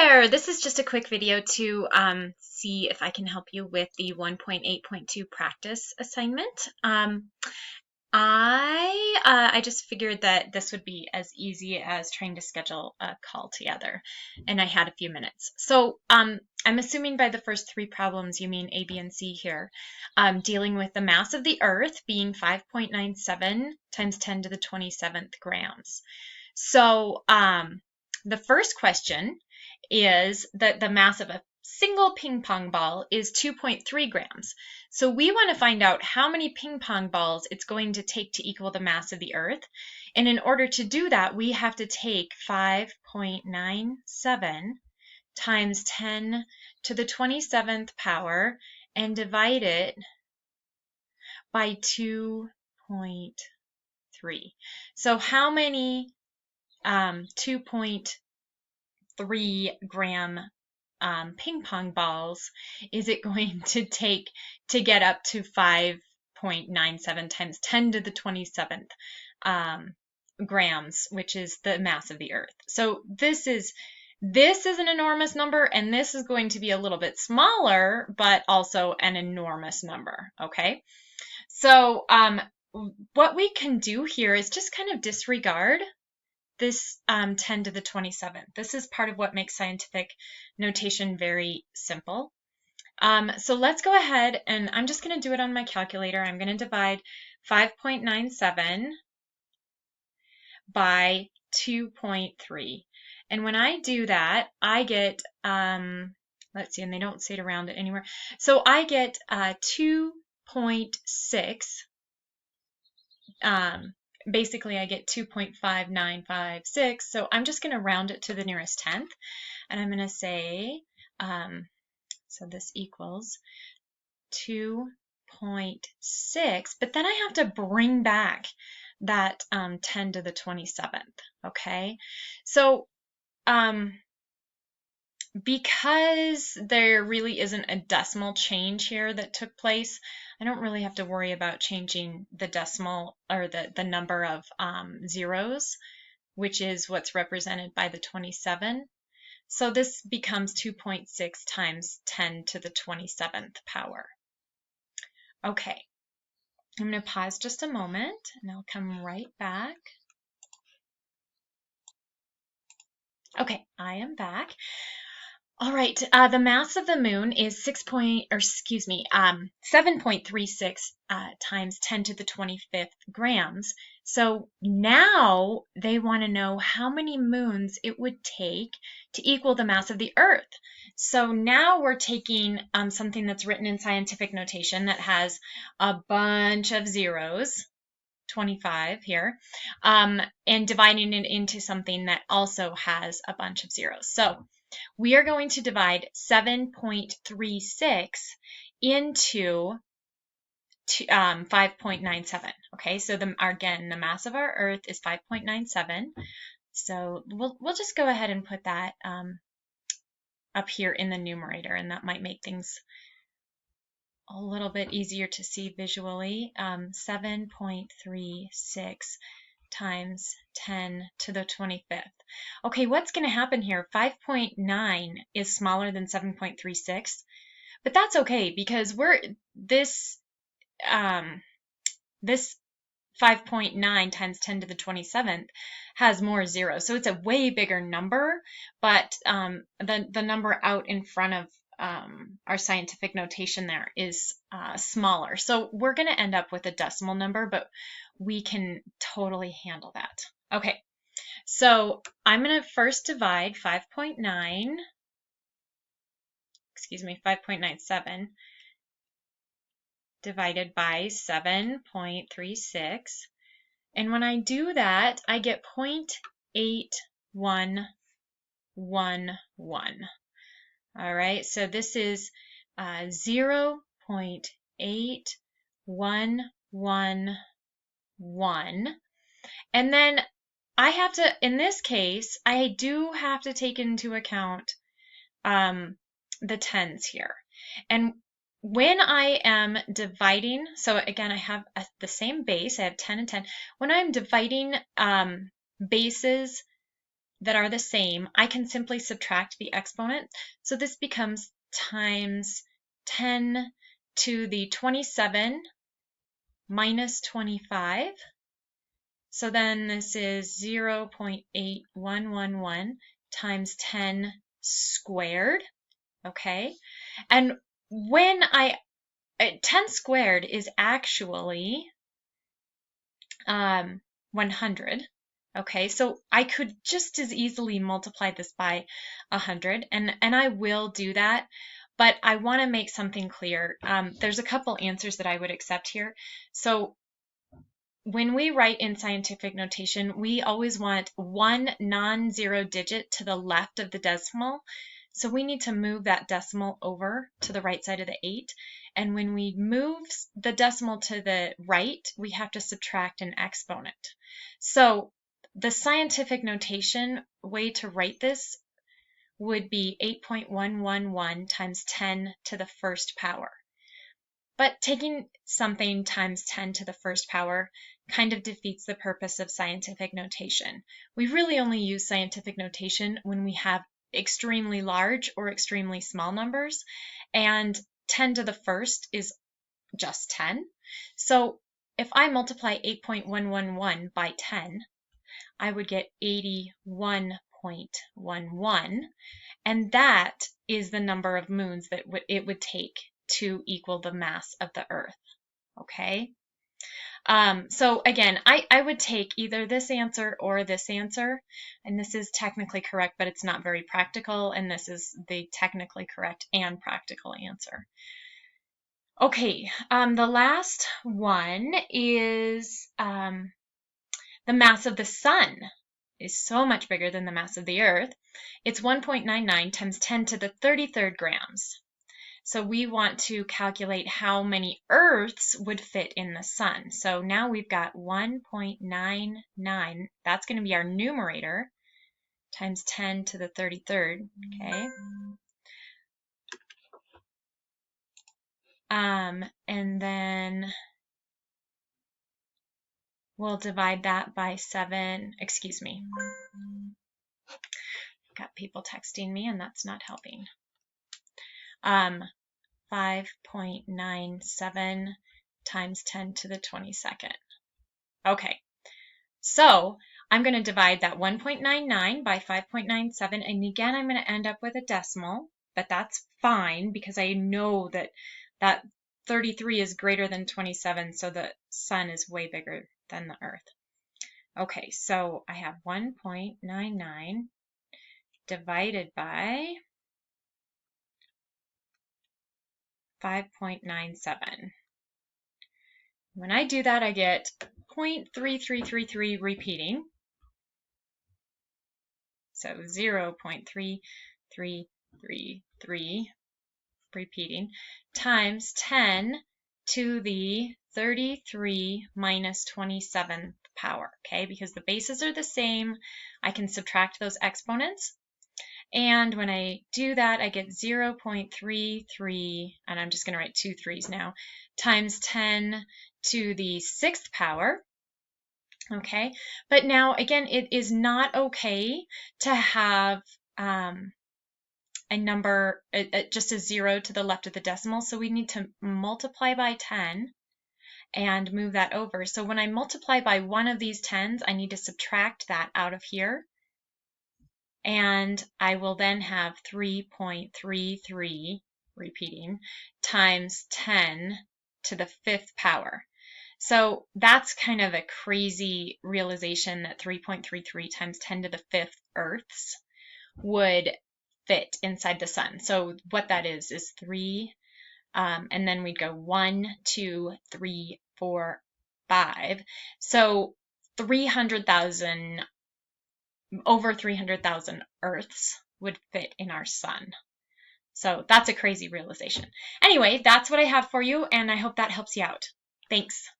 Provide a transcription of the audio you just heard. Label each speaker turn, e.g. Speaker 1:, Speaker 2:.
Speaker 1: there! This is just a quick video to see if I can help you with the 1.8.2 practice assignment. I just figured that this would be as easy as trying to schedule a call together, and I had a few minutes. So I'm assuming by the first three problems you mean A, B, and C here, dealing with the mass of the Earth being 5.97 times 10 to the 27th grams. So the first question is that the mass of a single ping pong ball is 2.3 grams. So we want to find out how many ping pong balls it's going to take to equal the mass of the Earth. And in order to do that, we have to take 5.97 times 10 to the 27th power and divide it by 2.3. So how many 2.3 gram ping pong balls is it going to take to get up to 5.97 times 10 to the 27th grams, which is the mass of the Earth? So this is an enormous number, and this is going to be a little bit smaller, but also an enormous number, okay? So what we can do here is just kind of disregard this 10 to the 27th. This is part of what makes scientific notation very simple. So let's go ahead, and I'm just going to do it on my calculator. I'm going to divide 5.97 by 2.3. And when I do that, I get, let's see, and they don't say it around it anywhere. So I get 2.6. Basically, I get 2.5956, so I'm just going to round it to the nearest tenth, and I'm going to say, so this equals 2.6, but then I have to bring back that 10 to the 27th, okay? So, because there really isn't a decimal change here that took place, I don't really have to worry about changing the decimal or the number of zeros, which is what's represented by the 27. So this becomes 2.6 times 10 to the 27th power. Okay, I'm going to pause just a moment, and I'll come right back. Okay, I am back. All right, the mass of the moon is 7.36 times 10 to the 25th grams. So now they want to know how many moons it would take to equal the mass of the Earth. So now we're taking something that's written in scientific notation that has a bunch of zeros, 25 here, and dividing it into something that also has a bunch of zeros. So we are going to divide 7.36 into 5.97. Okay, so again, the mass of our Earth is 5.97. So we'll just go ahead and put that up here in the numerator, and that might make things a little bit easier to see visually. 7.36 times 10 to the 25th. Okay, what's going to happen here? 5.9 is smaller than 7.36, but that's okay because this 5.9 times 10 to the 27th has more zeros, so it's a way bigger number, but the number out in front of our scientific notation there is smaller. So we're going to end up with a decimal number, but we can totally handle that. Okay, so I'm going to first divide 5.97 divided by 7.36. And when I do that, I get 0.8111. All right, so this is 0.8111. And then I have to, in this case, I do have to take into account the tens here. And when I am dividing, so again, I have the same base, I have 10 and 10. When I'm dividing bases that are the same, I can simply subtract the exponent. So this becomes times 10 to the 27 minus 25. So then this is 0.8111 times 10 squared, okay? And when 10 squared is actually 100, okay? So I could just as easily multiply this by 100, and I will do that, but I want to make something clear. There's a couple answers that I would accept here. So when we write in scientific notation, we always want one non-zero digit to the left of the decimal. So we need to move that decimal over to the right side of the 8. And when we move the decimal to the right, we have to subtract an exponent. So the scientific notation way to write this would be 8.111 times 10 to the first power. But taking something times 10 to the first power kind of defeats the purpose of scientific notation. We really only use scientific notation when we have extremely large or extremely small numbers, and 10 to the first is just 10. So if I multiply 8.111 by 10, I would get 81.11, and that is the number of moons that it would take to equal the mass of the Earth, okay? So again, I would take either this answer or this answer, and this is technically correct, but it's not very practical, and this is the technically correct and practical answer. Okay, the last one is the mass of the sun is so much bigger than the mass of the Earth. It's 1.99 times 10 to the 33rd grams. So we want to calculate how many Earths would fit in the sun. So now we've got 1.99, that's going to be our numerator, times 10 to the 33rd, okay? And then we'll divide that by 7, excuse me. Got people texting me and that's not helping. 5.97 times 10 to the 22nd. Okay, so I'm going to divide that 1.99 by 5.97, and again I'm going to end up with a decimal, but that's fine because I know that 33 is greater than 27, so the sun is way bigger than the Earth. Okay, so I have 1.99 divided by 5.97. When I do that, I get 0.3333 repeating. So 0.3333 repeating times 10 to the 33 minus 27th power, okay? Because the bases are the same, I can subtract those exponents. And when I do that, I get 0.33, and I'm just going to write 2 3s now, times 10 to the 6th power. Okay, but now again, it is not okay to have a number, just a 0 to the left of the decimal, so we need to multiply by 10 and move that over. So when I multiply by one of these 10s, I need to subtract that out of here, and I will then have 3.33 repeating times 10 to the 5th power. So that's kind of a crazy realization that 3.33 times 10 to the 5th Earths would fit inside the sun. So what that is 3, and then we'd go 1, 2, 3, 4, 5. So 300,000, over 300,000 Earths would fit in our sun. So that's a crazy realization. Anyway, that's what I have for you, and I hope that helps you out. Thanks.